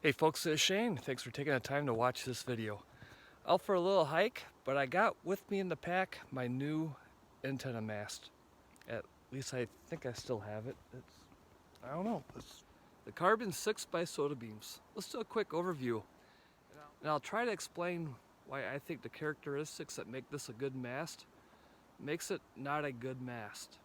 Hey folks, it's Shane. Thanks for taking the time to watch this video. Out for a little hike, but I got with me in the pack my new antenna mast. At least I think I still have it. I don't know. It's the Carbon 6 by SOTA beams. Let's do a quick overview. And I'll try to explain why I think the characteristics that make this a good mast makes it not a good mast.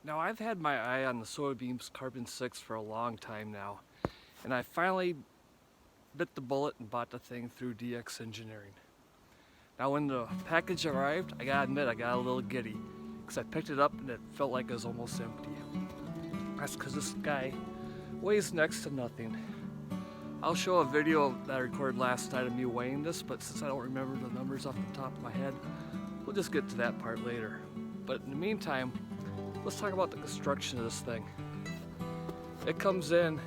Now I've had my eye on the SOTA beams Carbon 6 for a long time now, and I finally bit the bullet and bought the thing through DX Engineering. Now when the package arrived, I gotta admit I got a little giddy because I picked it up and it felt like it was almost empty. That's because this guy weighs next to nothing. I'll show a video that I recorded last night of me weighing this, but since I don't remember the numbers off the top of my head, we'll just get to that part later. But in the meantime, let's talk about the construction of this thing. It comes in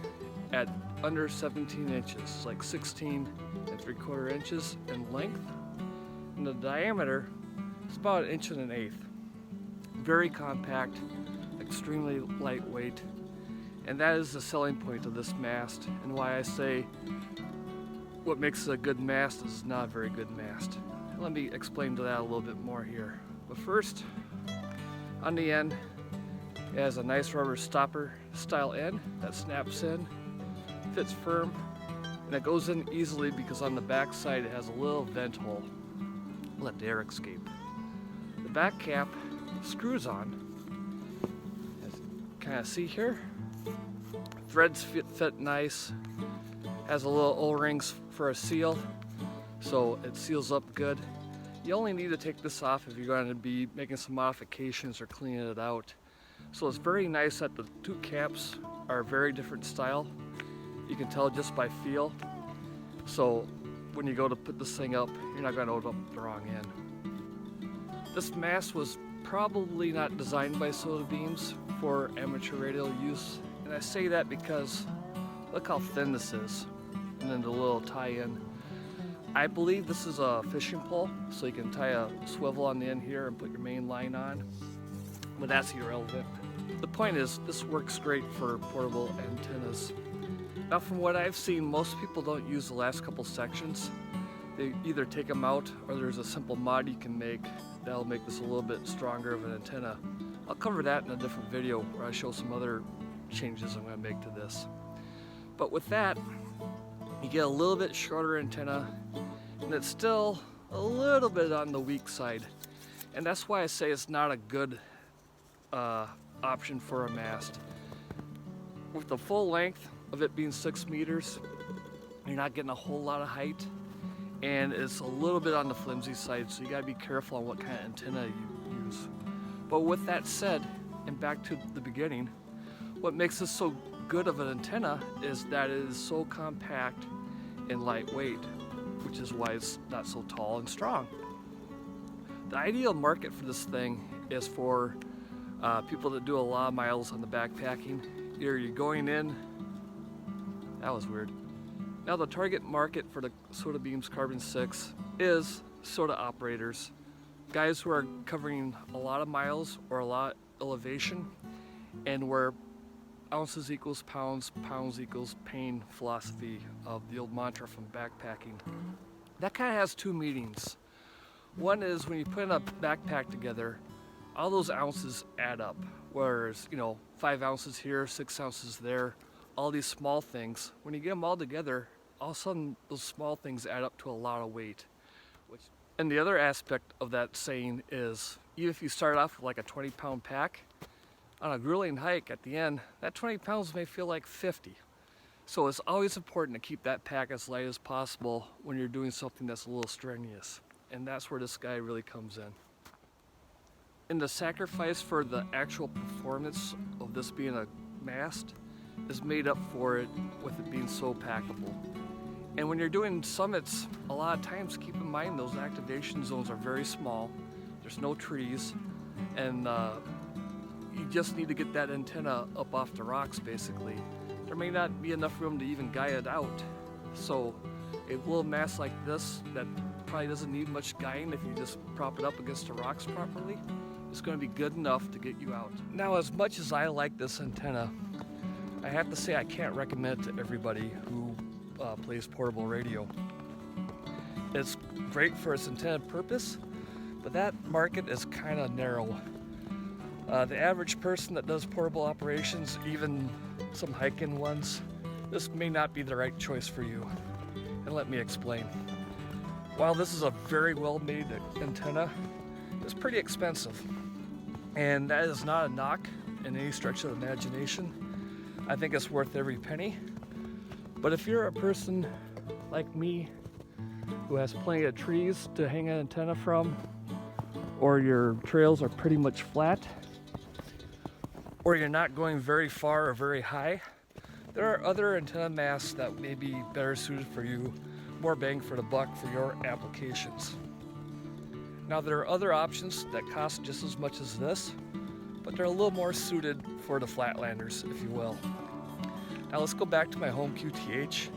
at under 17 inches, like 16 3/4 inches in length. And the diameter is about 1.1 inches. Very compact, extremely lightweight. And that is the selling point of this mast, and why I say what makes it a good mast is not a very good mast. Let me explain to that a little bit more here. But first, on the end, it has a nice rubber stopper style end that snaps in, fits firm, and it goes in easily because on the back side it has a little vent hole. Let the air escape. The back cap screws on, as you kind of see here. Threads fit nice, has a little O-rings for a seal, so it seals up good. You only need to take this off if you're going to be making some modifications or cleaning it out. So it's very nice that the two caps are a very different style. You can tell just by feel. So when you go to put this thing up, you're not going to open up the wrong end. This mast was probably not designed by SOTA beams for amateur radio use. And I say that because look how thin this is. And then the little tie-in. I believe this is a fishing pole, so you can tie a swivel on the end here and put your main line on. But that's irrelevant. The point is, this works great for portable antennas. Now from what I've seen, most people don't use the last couple sections. They either take them out, or there's a simple mod you can make that'll make this a little bit stronger of an antenna. I'll cover that in a different video where I show some other changes I'm going to make to this. But with that, you get a little bit shorter antenna, and it's still a little bit on the weak side. And that's why I say it's not a good option for a mast. With the full length of it being 6 meters, you're not getting a whole lot of height, and it's a little bit on the flimsy side, so you gotta be careful on what kind of antenna you use. But with that said, and back to the beginning, what makes this so good of an antenna is that it is so compact and lightweight, which is why it's not so tall and strong. The ideal market for this thing is for people that do a lot of miles on the backpacking. Either you're going in, that was weird. Now the target market for the SOTA beams Carbon 6 is SOTA operators, guys who are covering a lot of miles or a lot of elevation, and where ounces equals pounds, pounds equals pain philosophy of the old mantra from backpacking. That kind of has two meanings. One is when you put in a backpack together, all those ounces add up. Whereas, 5 ounces here, 6 ounces there, all these small things, when you get them all together, all of a sudden those small things add up to a lot of weight. And the other aspect of that saying is, even if you start off with like a 20-pound pack, on a grueling hike at the end, that 20 pounds may feel like 50. So it's always important to keep that pack as light as possible when you're doing something that's a little strenuous. And that's where this guy really comes in. And the sacrifice for the actual performance of this being a mast is made up for it with it being so packable. And when you're doing summits, a lot of times keep in mind those activation zones are very small. There's no trees, and you just need to get that antenna up off the rocks basically. There may not be enough room to even guy it out. So a little mast like this that probably doesn't need much guying if you just prop it up against the rocks properly, is going to be good enough to get you out. Now, as much as I like this antenna, I have to say I can't recommend it to everybody who plays portable radio. It's great for its intended purpose, but that market is kind of narrow. The average person that does portable operations, even some hiking ones, this may not be the right choice for you. And let me explain. While this is a very well-made antenna, it's pretty expensive. And that is not a knock in any stretch of the imagination. I think it's worth every penny. But if you're a person like me who has plenty of trees to hang an antenna from, or your trails are pretty much flat, or you're not going very far or very high, there are other antenna masts that may be better suited for you, more bang for the buck for your applications. Now, there are other options that cost just as much as this, but they're a little more suited for the flatlanders, if you will. Now let's go back to my home QTH.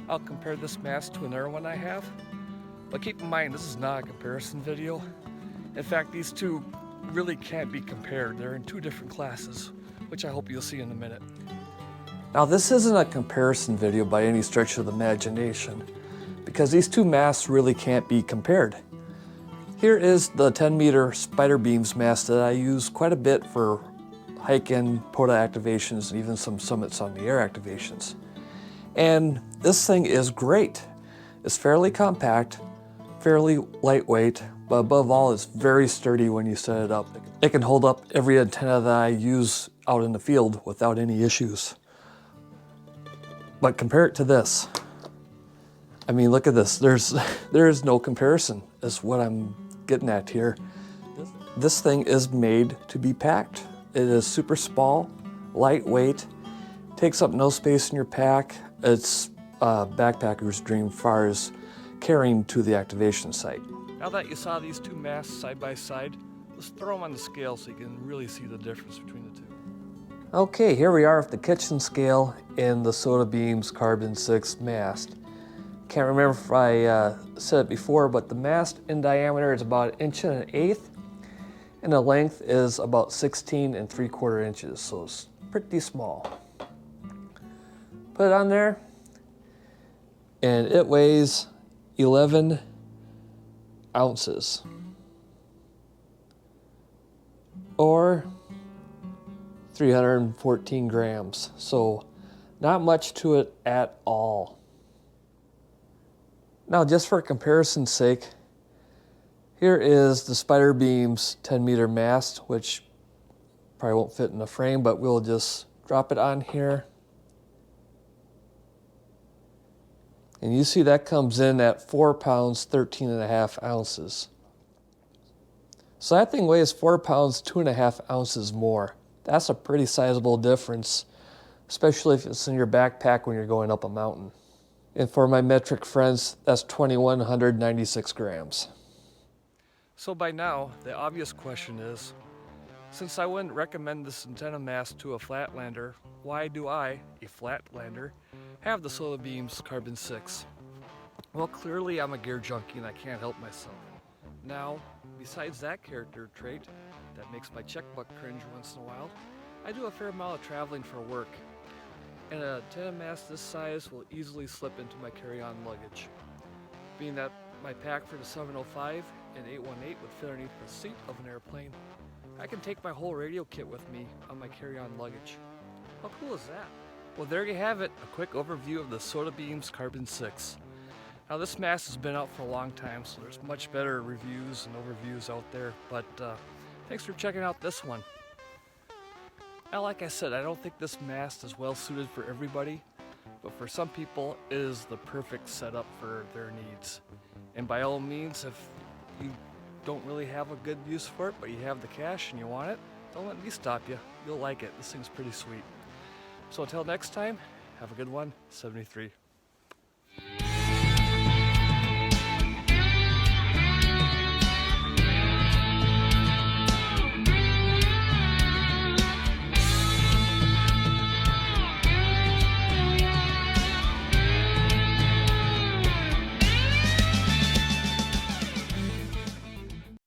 I'll compare this mast to another one I have, but keep in mind this is not a comparison video. In fact, these two really can't be compared. They're in two different classes, which I hope you'll see in a minute. Now, this isn't a comparison video by any stretch of the imagination, because these two masts really can't be compared. Here is the 10-meter spider beams mast that I use quite a bit for hike-in POTA activations and even some summits on the air activations. And this thing is great. It's fairly compact, fairly lightweight, but above all, it's very sturdy when you set it up. It can hold up every antenna that I use out in the field without any issues. But compare it to this. I mean, look at this. There is no comparison, is what I'm getting at here. This thing is made to be packed. It is super small, lightweight, takes up no space in your pack. It's a backpacker's dream as far as carrying to the activation site. Now that you saw these two masts side by side, let's throw them on the scale so you can really see the difference between the two. Okay, here we are with the kitchen scale in the SOTA Beams Carbon 6 mast. Can't remember if I said it before, but the mast in diameter is about 1 1/8 and the length is about 16 3/4 inches, so it's pretty small. Put it on there, and it weighs 11 ounces, or 314 grams, so not much to it at all. Now, just for comparison's sake, here is the Spider Beams 10-meter mast, which probably won't fit in the frame, but we'll just drop it on here. And you see that comes in at 4 pounds, 13.5 ounces. So that thing weighs 4 pounds, 2.5 ounces more. That's a pretty sizable difference, especially if it's in your backpack when you're going up a mountain. And for my metric friends, that's 2,196 grams. So by now, the obvious question is, since I wouldn't recommend this antenna mast to a flatlander, why do I, a flatlander, have the SOTA Beams Carbon 6? Well, clearly I'm a gear junkie and I can't help myself. Now, besides that character trait that makes my checkbook cringe once in a while, I do a fair amount of traveling for work. And an antenna mast this size will easily slip into my carry-on luggage. Being that my pack for the 705 and 818 would fit underneath the seat of an airplane, I can take my whole radio kit with me on my carry-on luggage. How cool is that? Well, there you have it, a quick overview of the SOTA Beams Carbon 6. Now, this mast has been out for a long time, so there's much better reviews and overviews out there, but thanks for checking out this one. Now, like I said, I don't think this mast is well suited for everybody, but for some people it is the perfect setup for their needs. And by all means, if you don't really have a good use for it, but you have the cash and you want it, don't let me stop you. You'll like it. This thing's pretty sweet. So until next time, have a good one. 73.